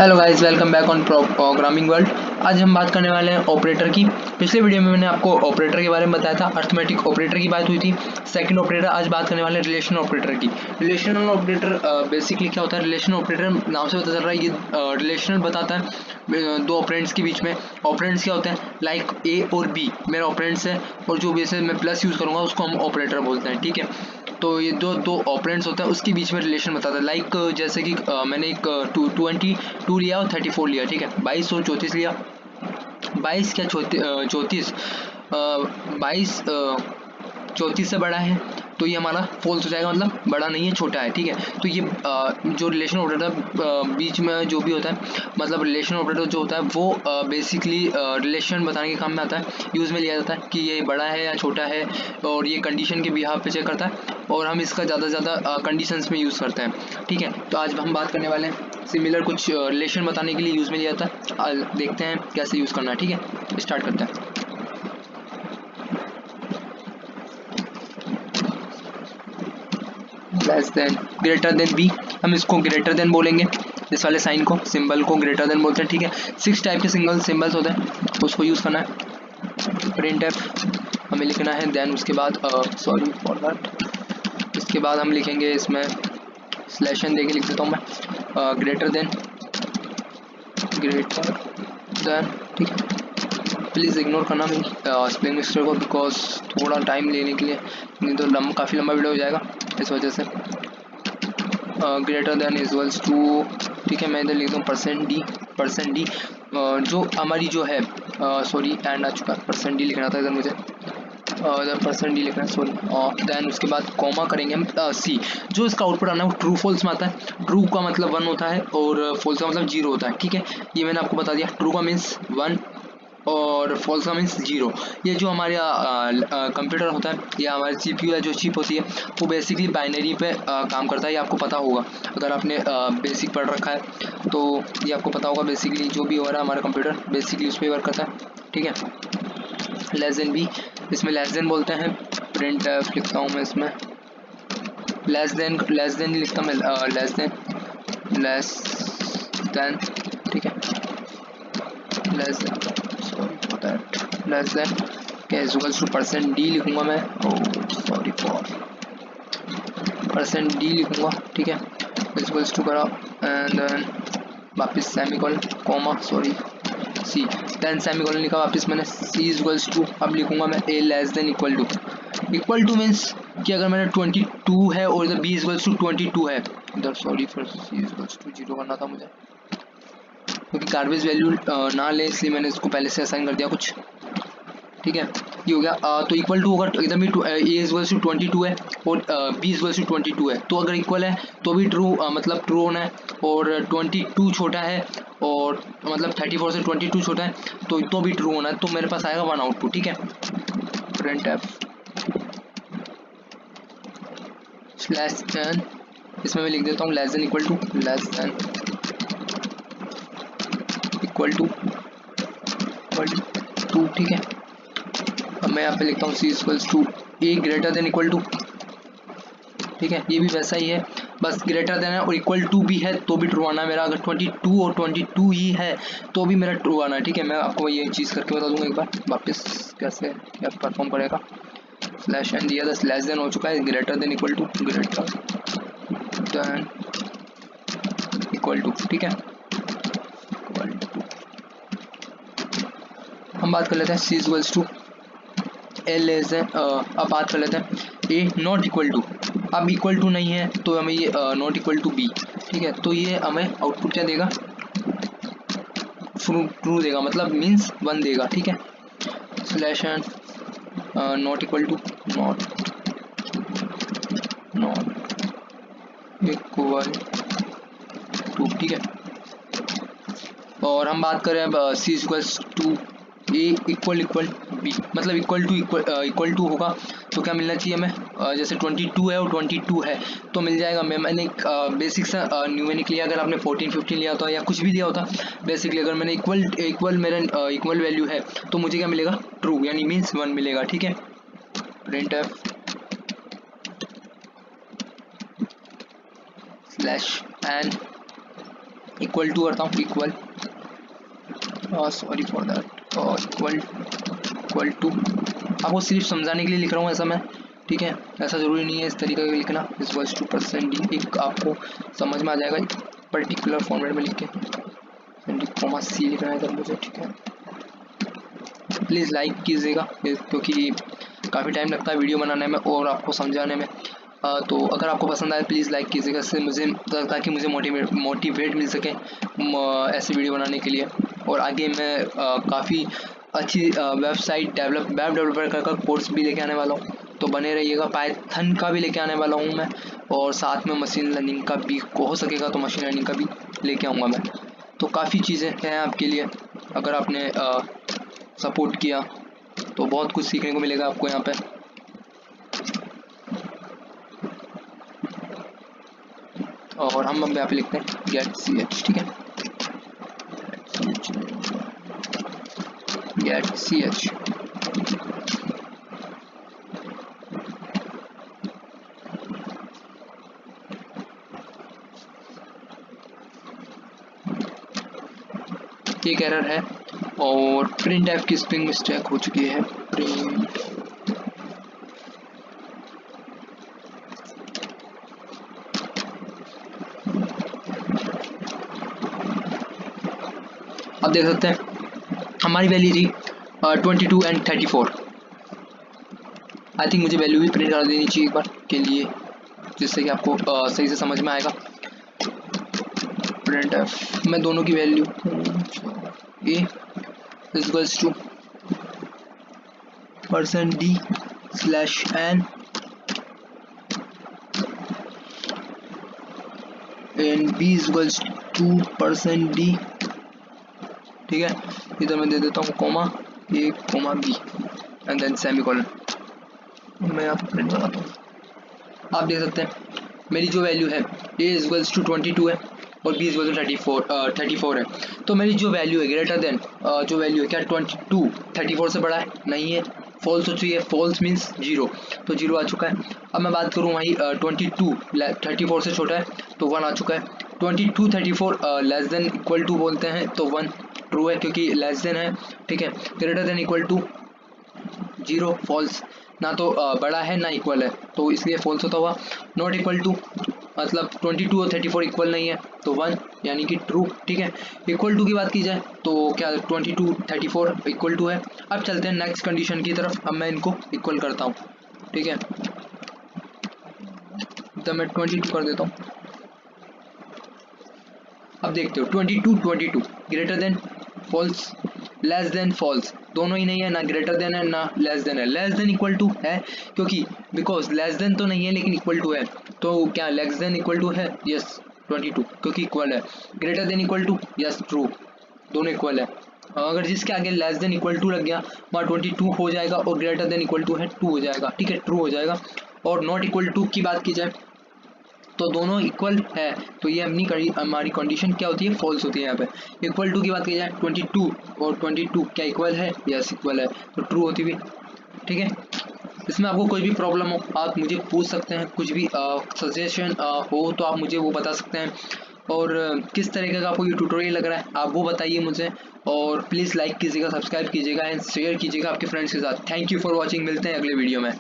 Hello guys, welcome back on programming world. आज हम बात करने वाले हैं ऑपरेटर की। पिछले वीडियो में मैंने आपको ऑपरेटर के बारे में बताया था, अर्थमेटिक ऑपरेटर की बात हुई थी। सेकंड ऑपरेटर, आज बात करने वाले हैं रिलेशनल ऑपरेटर की। रिलेशनल ऑपरेटर बेसिकली क्या होता है? रिलेशनल ऑपरेटर नाम से पता चल रहा है, ये रिलेशनल बताता है दो ऑपरेंड्स के बीच में। ऑपरेंड्स क्या होते हैं? लाइक ए और बी मेरे ऑपरेंड्स है, और जो बेस मैं प्लस यूज़ करूँगा उसको हम ऑपरेटर बोलते हैं, ठीक है। तो ये दो ऑपरेंड्स होता है, उसके बीच में रिलेशन बताता है। लाइक जैसे कि मैंने एक 22 लिया और 34 लिया, ठीक है। 22 और 34 लिया। 22 क्या 34, 22 34 से बड़ा है, तो ये हमारा फॉल्स हो जाएगा, मतलब बड़ा नहीं है, छोटा है, ठीक है। तो ये जो रिलेशन ऑपरेटर बीच में जो भी होता है, मतलब रिलेशन ऑपरेटर जो होता है वो बेसिकली रिलेशन बताने के काम में आता है, यूज़ में लिया जाता है कि ये बड़ा है या छोटा है, और ये कंडीशन के बिहाफ पे चेक करता है, और हम इसका ज़्यादा से ज़्यादा कंडीशंस में यूज़ करते हैं, ठीक है। तो आज हम बात करने वाले हैं सिमिलर कुछ रिलेशन बताने के लिए यूज़ में लिया जाता है। देखते हैं कैसे यूज़ करना है, ठीक है। स्टार्ट करते हैं। Less than, greater than B, हम इसको ग्रेटर देन बोलेंगे। इस वाले साइन को, सिंबल को ग्रेटर देन बोलते हैं, ठीक है। 6 टाइप के सिंबल्स होते हैं, उसको यूज़ करना है। प्रिंट एफ हमें लिखना है, देन उसके बाद सॉरी फॉर दैट, इसके बाद हम लिखेंगे इसमें स्लैश एन देके लिख देता हूँ मैं, ग्रेटर देन, ठीक है। प्लीज़ इग्नोर करना मेरी स्पेलिंग मिस्टेक को, बिकॉज थोड़ा टाइम लेने के लिए, नहीं तो काफ़ी लंबा वीडियो हो जाएगा इस वजह से। ग्रेटर देन इजवल्स टू, ठीक है। मैं इधर लिख दूँ परसेंट डी, जो हमारी जो है सॉरी एंड आ चुका है, परसेंट डी लिखना था इधर मुझे, इधर परसेंट डी लिखना है, सॉरी। देन उसके बाद कॉमा करेंगे हम सी। जो इसका आउटपुट आना है वो ट्रू फॉल्स में आता है। ट्रू का मतलब 1 होता है और फॉल्स का मतलब 0 होता है, ठीक है। ये मैंने आपको बता दिया। ट्रू का मीन्स 1 और फॉल्स का मीन्स 0। ये जो हमारे कंप्यूटर होता है या हमारी CPU या जो चिप होती है, वो बेसिकली बाइनरी पे काम करता है। ये आपको पता होगा, अगर आपने बेसिक पढ़ रखा है तो ये आपको पता होगा। बेसिकली जो भी हो रहा है हमारा कंप्यूटर बेसिकली उस पर वर्क करता है, ठीक है। लेस देन बी, इसमें लेस देन बोलते हैं। प्रिंट लिखता हूँ मैं इसमें लेस देन लिखता मैं, लेस देन, ठीक है। Less than equals to percent d लिखूंगा मैं, सॉरी फॉर परसेंट डी लिखूंगा, ठीक है। इक्वल्स टू करा एंड देन वापस semicolon comma, sorry c, then semicolon लिखा वापस मैंने, सी इक्वल्स टू, अब लिखूंगा मैं a less than equal to means कि अगर मैंने 22 है और इधर बी इक्वल्स टू 22 है, इधर sorry for C equals to 0 करना था मुझे, क्योंकि गार्बेज वैल्यू ना ले इसलिए मैंने इसको पहले से असाइन कर दिया कुछ, ठीक है। ये हो गया। तो इक्वल टू होगा, इधर भी ए इक्वल्स टू 22 है और बी इक्वल्स टू 22 है, तो अगर इक्वल है तो भी ट्रू, मतलब ट्रू होना है। और 22 छोटा है, और मतलब 34 से 22 छोटा है, तो भी ट्रू होना है। तो मेरे पास आएगा 1 आउटपुट, ठीक है। प्रिंट एफ स्लैश एन, इसमें मैं लिख देता हूँ लेस देन इक्वल टू, ठीक है। अब मैं यहाँ पे लिखता हूँ c equals to a greater than equal to, ठीक है। ये भी वैसा ही है, बस ग्रेटर देन है और इक्वल टू भी है तो भी ट्रू आना है मेरा। अगर 22 और 22 ही है तो भी मेरा ट्रू आना है, ठीक है। मैं आपको ये चीज़ करके बता दूंगा एक बार वापस कैसे क्या परफॉर्म करेगा। स्लैश एन दिया था, स्लैश देन हो चुका है, ग्रेटर देन इक्वल टू, ठीक है। हम बात कर लेते हैं c equals to l less than, अब बात कर लेते हैं ए नॉट इक्वल टू। अब इक्वल टू नहीं है तो हमें ये नॉट इक्वल टू बी, ठीक है। तो ये हमें आउटपुट क्या देगा? ट्रू देगा, मतलब मीन्स 1 देगा, ठीक है। Slash n not equal to equal to, ठीक है। और हम बात करें अब c equals to a equal b, मतलब इक्वल टू होगा तो क्या मिलना चाहिए हमें? जैसे 22 है और 22 है तो मिल जाएगा। मैंने एक बेसिक सा न्यूमेरिक लिया, अगर आपने 14-15 लिया होता या कुछ भी लिया होता, बेसिकली अगर मैंने इक्वल वैल्यू है तो मुझे क्या मिलेगा? ट्रू, यानी मीन्स 1 मिलेगा, ठीक है। Print F slash N equal to करता हूँ, equal, sorry for that, equal to, आपको सिर्फ समझाने के लिए लिख रहा हूँ ऐसा मैं, ठीक है, ऐसा ज़रूरी नहीं है इस तरीके का लिखना। इक्वल्स टू %d, एक आपको समझ में आ जाएगा पर्टिकुलर फॉर्मेट में लिख के, कॉमा सी लिखना है इधर मुझे, ठीक है। प्लीज़ लाइक कीजिएगा क्योंकि काफ़ी टाइम लगता है वीडियो बनाने में और आपको समझाने में, तो अगर आपको पसंद आए प्लीज़ लाइक कीजिएगा, इससे मुझे, ताकि मुझे मोटिवेट मिल सके ऐसे वीडियो बनाने के लिए। और आगे मैं काफ़ी अच्छी वेब डेवलपर का कोर्स भी लेके आने वाला हूँ, तो बने रहिएगा। पाइथन का भी लेके आने वाला हूँ मैं, और साथ में मशीन लर्निंग का भी हो सकेगा तो मशीन लर्निंग का भी लेके आऊँगा मैं। तो काफ़ी चीज़ें हैं आपके लिए, अगर आपने सपोर्ट किया तो बहुत कुछ सीखने को मिलेगा आपको यहाँ पे। और हम यहाँ पे लिखते हैं गेट ch, ठीक है, गेट ch। एक एरर है और प्रिंट एफ की स्ट्रिंग मिस्टेक हो चुकी है। प्रिंट आप देख सकते हैं हमारी वैल्यू थी 22 एंड 34। आई थिंक मुझे वैल्यू भी प्रिंट कर देनी चाहिए एक बार के लिए, जिससे कि आपको सही से समझ में आएगा। प्रिंट एफ मैं दोनों की value A equals to %d /n and b equals to %d, ठीक है। इधर मैं दे देता हूँ comma a comma b and then semicolon. मैं यहाँ प्रिंट बनाता हूँ, आप देख सकते हैं मेरी जो वैल्यू है a इक्वल्स टू 22 है और b इक्वल्स टू 34 है। तो मेरी जो वैल्यू है ग्रेटर देन जो वैल्यू है क्या 22 34 से बड़ा है, नहीं है, फॉल्स हो चुकी है। फॉल्स मीन्स 0, तो 0 आ चुका है। अब मैं बात करूँ वही 22 34 से छोटा है तो 1 आ चुका है। 22 34 लेस देन इक्वल टू बोलते हैं तो 1 ट्रू है क्योंकि लेस देन है, ठीक है। Greater than equal to 0 false, ना तो बड़ा है ना इक्वल है, तो इसलिए फॉल्स होता हुआ। नॉट इक्वल टू मतलब 22 और 34 इक्वल नहीं है तो 1 यानी कि ट्रू, ठीक है। इक्वल टू की बात की जाए तो क्या 22 34 इक्वल टू है। अब चलते हैं नेक्स्ट कंडीशन की तरफ। अब मैं इनको इक्वल करता हूँ, ठीक है, तो मैं 22 कर देता हूँ। अब देखते हो 22 greater than false, less than false, दोनों ही नहीं है, ना ग्रेटर देन है ना लेस देन है। लेस देन इक्वल टू है क्योंकि बिकॉज लेस देन तो नहीं है लेकिन इक्वल टू है, तो क्या लेस देन इक्वल टू है, यस 22 क्योंकि इक्वल है। Greater than equal to, yes true, दोनों इक्वल है। अगर जिसके आगे लेस देन इक्वल टू लग गया वहाँ 22 हो जाएगा और ग्रेटर देन इक्वल टू है 2 हो जाएगा, ठीक है, ट्रू हो जाएगा। और नॉट इक्वल टू की बात की जाए तो दोनों इक्वल है, तो ये हमारी कंडीशन क्या होती है, फॉल्स होती है। यहाँ पे इक्वल टू की बात की जाए 22 और 22 क्या इक्वल है, यस इक्वल है, तो ट्रू होती हुई, ठीक है। इसमें आपको कोई भी प्रॉब्लम हो आप मुझे पूछ सकते हैं, कुछ भी सजेशन हो तो आप मुझे वो बता सकते हैं। और किस तरीके का आपको ये ट्यूटोरियल लग रहा है आप वो बताइए मुझे। और प्लीज़ लाइक कीजिएगा, सब्सक्राइब कीजिएगा एंड शेयर कीजिएगा आपके फ्रेंड्स के साथ। थैंक यू फॉर वॉचिंग, मिलते हैं अगले वीडियो में।